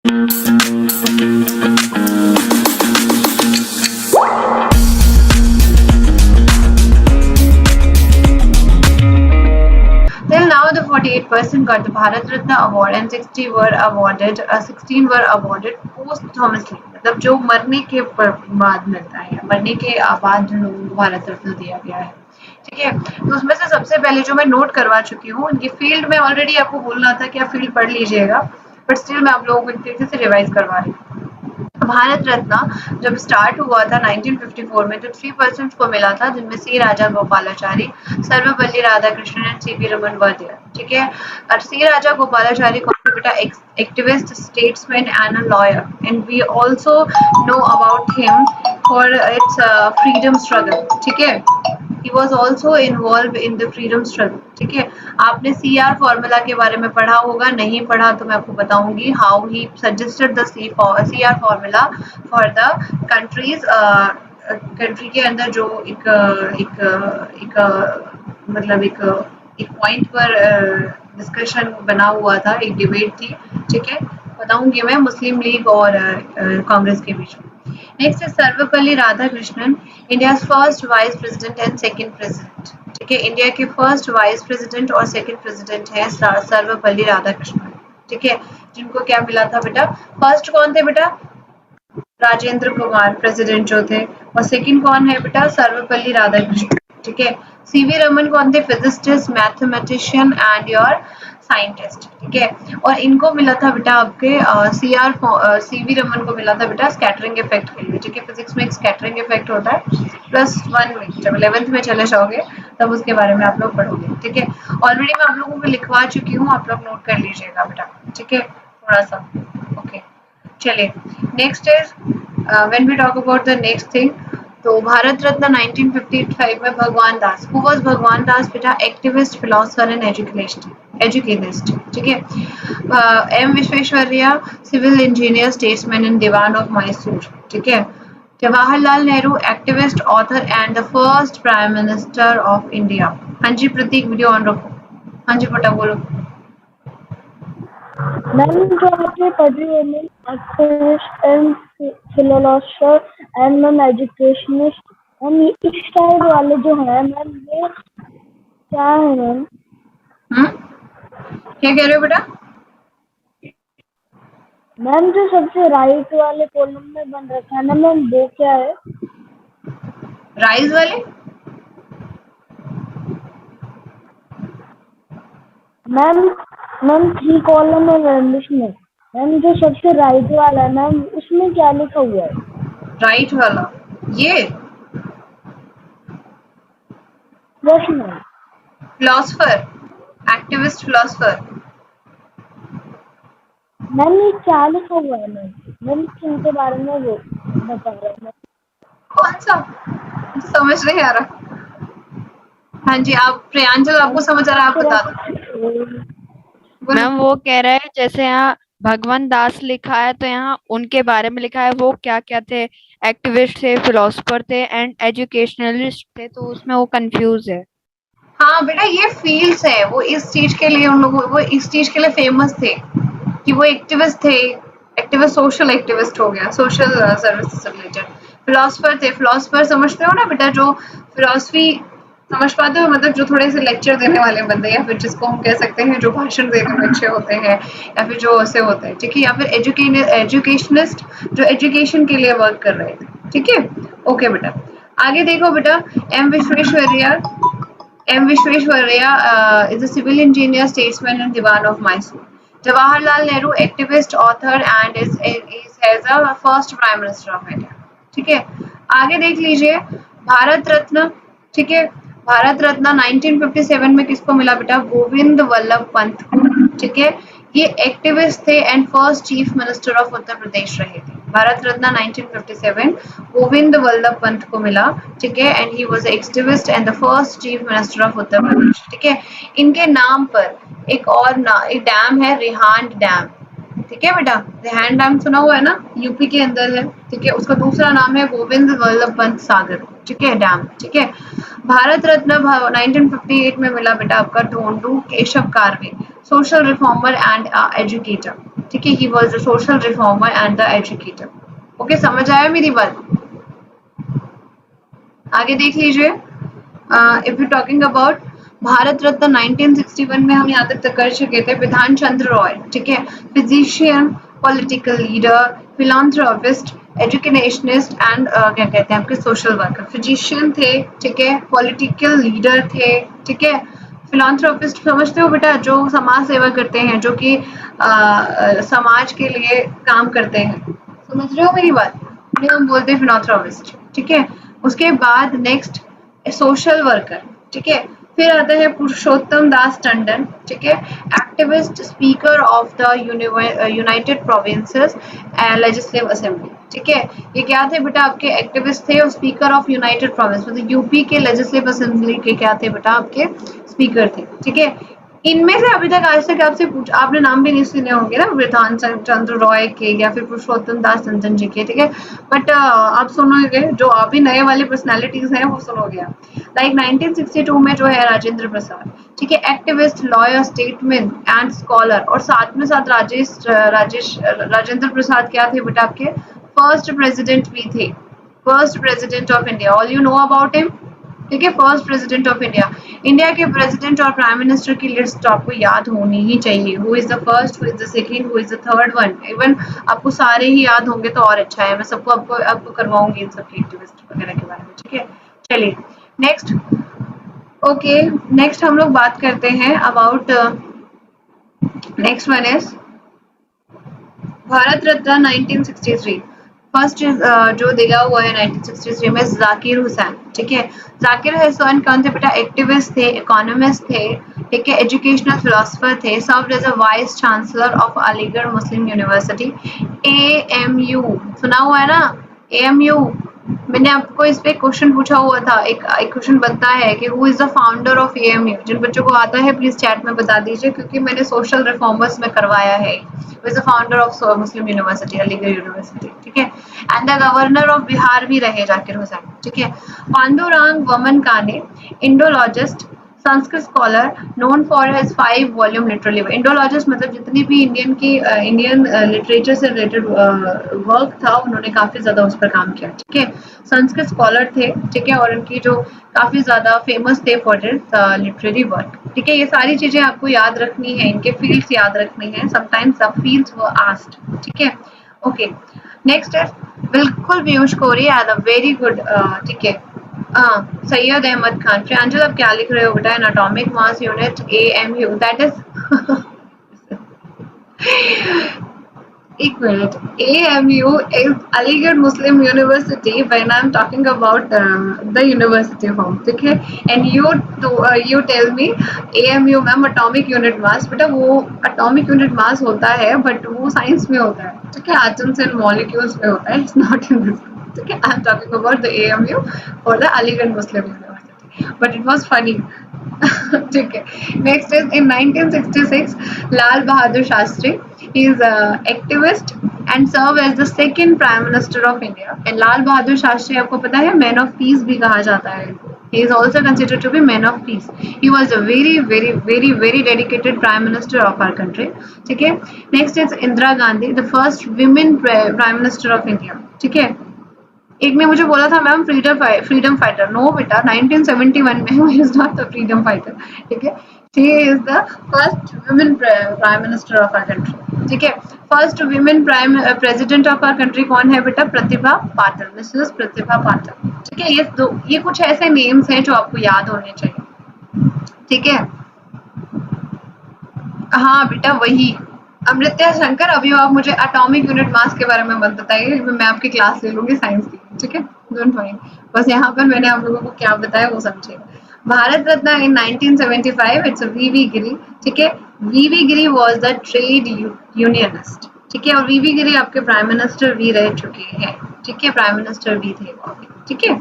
Till now, the 48% got the Bharat Ratna award and 16 were awarded posthumously. मतलब जो मरने के बाद मिलता है, मरने के बाद जिन लोगों को भारत रत्न दिया गया है, ठीक है। तो उसमें से सबसे पहले जो मैं नोट करवा चुकी हूँ, उनकी फील्ड में ऑलरेडी आपको बोलना था कि आप फील्ड पढ़ लीजिएगा, बट स्टिल मैं आप लोगों को एक तरीके से रिवाइज करवा रही हूँ। भारत रत्न जब स्टार्ट हुआ था 1954 में, तो 3% को मिला था, जिनमें C Rajagopalachari, Sarvepalli Radhakrishnan and C V Raman were there, ठीक है। और सी राजा गोपालाचारी कौन थे बेटा? Activist, statesman and a lawyer, and we also know about him for its freedom struggle, ठीक है। He was also involved in the freedom struggle, ठीक है। आपने CR फॉर्मूला के बारे में पढ़ा होगा, नहीं पढ़ा तो मैं आपको बताऊंगी। How he suggested the CR formula for the countries, country के अंदर जो एक मतलब एक पॉइंट पर डिस्कशन बना हुआ था, एक डिबेट थी, ठीक है। बताऊंगी मैं मुस्लिम लीग और कांग्रेस के बीच में। Next is Sarvepalli Radhakrishnan, India first vice president and second president, ठीक है। इंडिया के फर्स्ट वाइस प्रेसिडेंट और सेकंड प्रेसिडेंट है सर्वपल्ली राधाकृष्णन, ठीक है। जिनको क्या मिला था बेटा? फर्स्ट कौन थे बेटा? राजेंद्र कुमार प्रेसिडेंट जो थे, और सेकंड कौन है बेटा? सर्वपल्ली राधाकृष्णन, ठीक है। सीवी रमन कौन थे? Physicist, mathematician and your scientist, ठीक है। और इनको मिला था बेटा आपके सीवी रमन को मिला था बेटा स्कैटरिंग इफेक्ट के लिए, ठीक है। फिजिक्स में एक स्कैटरिंग इफेक्ट होता है, +1 में जब 11th में चले जाओगे तब उसके बारे में आप लोग पढ़ोगे, ठीक है। ऑलरेडी मैं आप लोगों को लिखवा चुकी हूँ, आप लोग नोट कर लीजिएगा बेटा, ठीक है, थोड़ा सा। ओके, चलिए next is when we talk about the next thing, तो भारत रत्न 1955 में भगवान दास। हु वाज भगवान दास बेटा? एक्टिविस्ट, फिलोसोफर एंड एजुकेनिस्ट, ठीक है। M Visvesvaraya, civil engineer, statesman and Dewan of Mysore, ठीक है। Jawaharlal Nehru, activist, author and the first prime minister of India. हाँ जी प्रतीक, वीडियो ऑन रखो। हाँ जी बेटा बोलो। मैम जो आपने पढ़ी है ma'am, activist and philosopher and ma'am educationist, हम इस टाइप वाले जो है मैम, ये क्या है मैम? क्या कह रहे हो बेटा? मैम जो सबसे राइट वाले कॉलम में बन रखा है ना मैम, वो क्या है? राइज वाले? मैम 3 कॉलम है मैम इसमें। मैम जो सबसे राइट वाला है मैम, उसमें क्या लिखा हुआ है? राइट वाला ये yes ma'am. Philosopher, activist philosopher. Ma'am ये क्या लिखा हुआ है मैम? मैम किनके बारे में वो बता रहा है मैम? कौन सा? समझ नहीं आ रहा। हाँ जी, आप प्रियांजल, आपको समझ आ रहा है? आप बता दो। मैम वो कह रहा है जैसे यहाँ भगवान दास लिखा है तो यहाँ उनके बारे में लिखा है, वो क्या क्या थे? एक्टिविस्ट थे, फिलोसोफर थे एंड एजुकेशनलिस्ट थे, तो उसमें वो कंफ्यूज है। हाँ बेटा, ये फील्ड्स है, वो इस चीज के लिए, उन लोगों वो इस चीज के लिए फेमस थे कि वो एक्टिविस्ट थे। एक्टिविस्ट, सोशल एक्टिविस्ट हो गया, सोशल सर्विस से रिलेटेड। फिलोसोफर थे, फिलोसोफर समझते हो ना बेटा, जो फिलोसफी समझ पाते हो, मतलब जो थोड़े से लेक्चर देने वाले बंदे, या फिर जिसको हम कह सकते हैं जो भाषण देने में अच्छे होते हैं, या फिर जो ऐसे होते हैं, ठीक है। या फिर एजुकेशनिस्ट, जो एजुकेशन के लिए वर्क कर रहे थे, ठीक है। ओके बेटा, आगे देखो बेटा। M Visvesvaraya, is a civil engineer, statesman and Diwan of Mysore. Jawaharlal Nehru, activist, author and is as a first prime minister of India. ठीक है, आगे देख लीजिए। भारत रत्न, ठीक है। भारत रत्न 1957 में किसको मिला बेटा? गोविंद वल्लभ पंत को, ठीक है। ये एक्टिविस्ट थे and first chief minister of Uttar Pradesh रहे थे। भारत रत्न 1957 गोविंद वल्लभ पंत को मिला, ठीक है। And he was activist and the first chief minister of Uttar Pradesh, ठीक है। इनके नाम पर एक और एक डैम है, रिहांड डैम, ठीक है बेटा। रिहांड डैम सुना हुआ है ना, यूपी के अंदर है, ठीक है। उसका दूसरा नाम है गोविंद वल्लभ पंत सागर, ठीक है, डैम, ठीक है। भारत रत्न 1958 में मिला बेटा आपका Dhondo Keshav Karve, social reformer and educator, ठीक है, he was the social reformer and the educator. Okay, समझ आया मेरी बात? आगे देख लीजिए। If you talking about Bharat Ratna 1961 में हम यहाँ तक कर चुके थे, विधान चंद्र रॉय, ठीक है, physician, political leader, philanthropist, educationist and क्या कहते हैं आपके सोशल वर्कर। फिजिशियन थे, ठीक है, पॉलिटिकल लीडर थे, ठीक है, फिलांथ्रोपिस्ट समझते हो बेटा, जो समाज सेवा करते हैं, जो कि समाज के लिए काम करते हैं, समझ रहे हो मेरी बात? उन्हें हम बोलते हैं फिलांथ्रोपिस्ट, ठीक है। उसके बाद नेक्स्ट सोशल वर्कर, ठीक है। फिर आता है पुरुषोत्तम दास टंडन, ठीक है, activist, speaker of the United provinces legislative assembly, ठीक है। ये क्या थे बेटा आपके? एक्टिविस्ट थे और स्पीकर ऑफ यूनाइटेड प्रोविंस, मतलब यूपी के लेजिस्लेटिव असेंबली के क्या थे बेटा आपके? स्पीकर थे, ठीक है। इनमें से अभी तक आज तक आपसे आपने नाम भी नहीं सुने होंगे ना, विधान चंद्र रॉय के या फिर पुरुषोत्तम दास टंडन जी के, ठीक है। बट आप सुनोगे, जो अभी नए वाली पर्सनालिटीज हैं वो सुनोगे आप। लाइक 1962 में जो है राजेंद्र प्रसाद, ठीक है, activist, lawyer, statesman and scholar, और साथ में साथ राजेंद्र प्रसाद क्या थे बेटा आपके? फर्स्ट प्रेसिडेंट भी थे, first president of India. All you know about him, ठीक है, first president of India. India के प्रेसिडेंट और प्राइम मिनिस्टर की लिस्ट आपको याद होनी ही चाहिए। Who is the first, who is the second, who is the third one. Even आपको सारे ही याद होंगे तो और अच्छा है, मैं सबको आपको करवाऊंगी इन सब एक्टिविस्ट वगैरह के बारे में, ठीक है। चलिए नेक्स्ट। ओके, नेक्स्ट हम लोग बात करते हैं about next one is Bharat Ratna 1963। First जो दिया हुआ है 1963 में जाकिर हुसैन, ठीक है। जाकिर हुसैन कौन थे बेटा? एक्टिविस्ट थे, इकोनॉमिस्ट थे, ठीक है, एजुकेशनल फिलोसफर थे, served as a vice chancellor of Aligarh Muslim University, AMU। सुना हुआ है ना AMU? मैंने आपको इस पे क्वेश्चन पूछा हुआ था, एक क्वेश्चन बनता है कि who is the founder of AMU। जिन बच्चों को आता है प्लीज चैट में बता दीजिए, क्योंकि मैंने सोशल रिफॉर्मर्स में करवाया है। Who is the founder of Muslim university, Aligarh university, ठीक है। And the governor of Bihar भी रहे जाकिर हुसैन, ठीक है। पांडुरंग वमन काने, Indologist, Sanskrit scholar, known for his 5 volume literary. Indologist मतलब जितनी भी इंडियन लिटरेचर से रिलेटेड वर्क था, उन्होंने काफी ज्यादा उस पर काम किया, ठीक है। संस्कृत स्कॉलर थे, ठीक है, और उनकी जो काफी ज्यादा फेमस थे फॉर लिटरेरी वर्क, ठीक है। ये सारी चीजें आपको याद रखनी है, इनके फील्ड्स याद रखनी है। Sometimes the fields were asked, ठीक है। ओके, नेक्स्ट है बिल्कुल पीयूष कोरी एंड अ वेरी गुड, ठीक है, सैयद अहमद खान। प्रांजल आप क्या लिख रहे हो बेटा? N atomic mass unit AMU, that is एक minute, AMU is Aligarh Muslim University when I'm talking about the university form, ठीक है। and you tell me AMU ma'am atomic unit mass, बेटा वो atomic unit mass होता है but वो science में होता है, ठीक है, atoms and molecules में होता है, it's not in this, ठीक है। I'm talking about the AMU or the Aligarh Muslim University, but it was funny ठीक है। Next is in 1966 Lal Bahadur Shastri, he is activist and serve as the second prime minister of India। and Lal Bahadur Shastri आपको पता है man of peace भी कहा जाता है। he is also considered to be man of peace। he was a very dedicated prime minister of our country, ठीक है। Next is Indira Gandhi, the first women prime minister of India, ठीक है। एक ने मुझे बोला था मैम फ्रीडम फाइटर, नो बेटा 1971 में he is not the freedom fighter, ठीक है। She is the first women prime minister of our country, ठीक है। First women prime president of our country कौन है बेटा? प्रतिभा पाटिल, मिसेस प्रतिभा पाटिल, ठीक है। ये कुछ ऐसे नेम्स हैं जो आपको याद होने चाहिए, ठीक है। हाँ बेटा वही अमृत्या शंकर। अभी आप मुझे एटॉमिक यूनिट मास के बारे में मत बताइए, मैं आपकी क्लास ले लूंगी साइंस की, ठीक है, डोंट वरी। बस यहाँ पर मैंने आप लोगों को क्या बताया वो समझिएगा। भारत रत्न इन 1975 इट्स वीवी गिरी, ठीक है। वीवी गिरी वाज द ट्रेड यूनियनिस्ट, ठीक है, और वीवी गिरी आपके प्राइम मिनिस्टर भी रह चुके हैं, ठीक है, प्राइम मिनिस्टर भी थे वो, ठीक है।